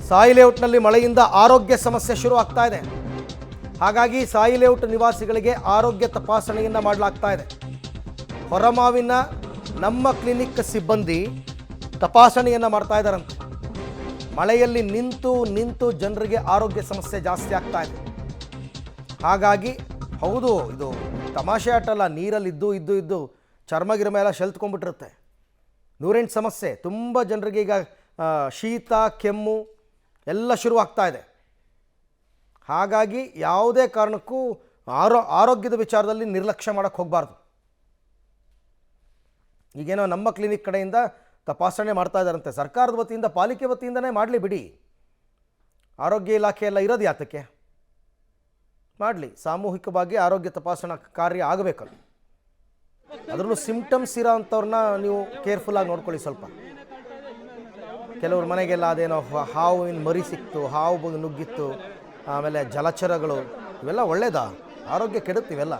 ಸಾಯಿ ಲೇಔಟ್ನಲ್ಲಿ ಮಳೆಯಿಂದ ಆರೋಗ್ಯ ಸಮಸ್ಯೆ ಶುರು ಆಗ್ತಾ ಇದೆ. ಹಾಗಾಗಿ ಸಾಯಿ ಲೇಔಟ್ ನಿವಾಸಿಗಳಿಗೆ ಆರೋಗ್ಯ ತಪಾಸಣೆಯನ್ನು ಮಾಡಲಾಗ್ತಾ ಇದೆ. ಹೊರಮಾವಿನ ನಮ್ಮ ಕ್ಲಿನಿಕ್ ಸಿಬ್ಬಂದಿ ತಪಾಸಣೆಯನ್ನು ಮಾಡ್ತಾ ಇದ್ದಾರಂತೆ. ಮಳೆಯಲ್ಲಿ ನಿಂತು ಜನರಿಗೆ ಆರೋಗ್ಯ ಸಮಸ್ಯೆ ಜಾಸ್ತಿ ಆಗ್ತಾ ಇದೆ. ಹಾಗಾಗಿ ಹೌದು, ಇದು ತಮಾಷೆ ಆಟ ಅಲ್ಲ. ನೀರಲ್ಲಿ ಇದ್ದು ಚರ್ಮಗಿರ ಮೇಲೆ ಶೆಲ್ತ್ಕೊಂಡ್ಬಿಟ್ಟಿರುತ್ತೆ. ನೂರೆಂಟು ಸಮಸ್ಯೆ. ತುಂಬ ಜನರಿಗೆ ಈಗ ಶೀತ ಕೆಮ್ಮು ಎಲ್ಲ ಶುರುವಾಗ್ತಾ ಇದೆ. ಹಾಗಾಗಿ ಯಾವುದೇ ಕಾರಣಕ್ಕೂ ಆರೋಗ್ಯದ ವಿಚಾರದಲ್ಲಿ ನಿರ್ಲಕ್ಷ್ಯ ಮಾಡೋಕ್ಕೆ ಹೋಗಬಾರ್ದು. ಈಗೇನೋ ನಮ್ಮ ಕ್ಲಿನಿಕ್ ಕಡೆಯಿಂದ ತಪಾಸಣೆ ಮಾಡ್ತಾ ಇದ್ದಾರಂತೆ. ಸರ್ಕಾರದ ವತಿಯಿಂದ, ಪಾಲಿಕೆ ವತಿಯಿಂದನೇ ಮಾಡಲಿ ಬಿಡಿ. ಆರೋಗ್ಯ ಇಲಾಖೆ ಎಲ್ಲ ಇರೋದು ಯಾತಕ್ಕೆ? ಮಾಡಲಿ. ಸಾಮೂಹಿಕವಾಗಿ ಆರೋಗ್ಯ ತಪಾಸಣಾ ಕಾರ್ಯ ಆಗಬೇಕಲ್ಲ. ಅದರಲ್ಲೂ ಸಿಂಪ್ಟಮ್ಸ್ ಇರೋ ಅಂಥವ್ರನ್ನ ನೀವು ಕೇರ್ಫುಲ್ಲಾಗಿ ನೋಡ್ಕೊಳ್ಳಿ. ಸ್ವಲ್ಪ ಕೆಲವ್ರ ಮನೆಗೆಲ್ಲ ಅದೇನೋ ಹಾವಿನ ಮರಿ ಸಿಕ್ತು, ಹಾವು ನುಗ್ಗಿತ್ತು, ಆಮೇಲೆ ಜಲಚರಗಳು, ಇವೆಲ್ಲ ಒಳ್ಳೇದಾ? ಆರೋಗ್ಯ ಕೆಡುತ್ತಿವೆಲ್ಲ.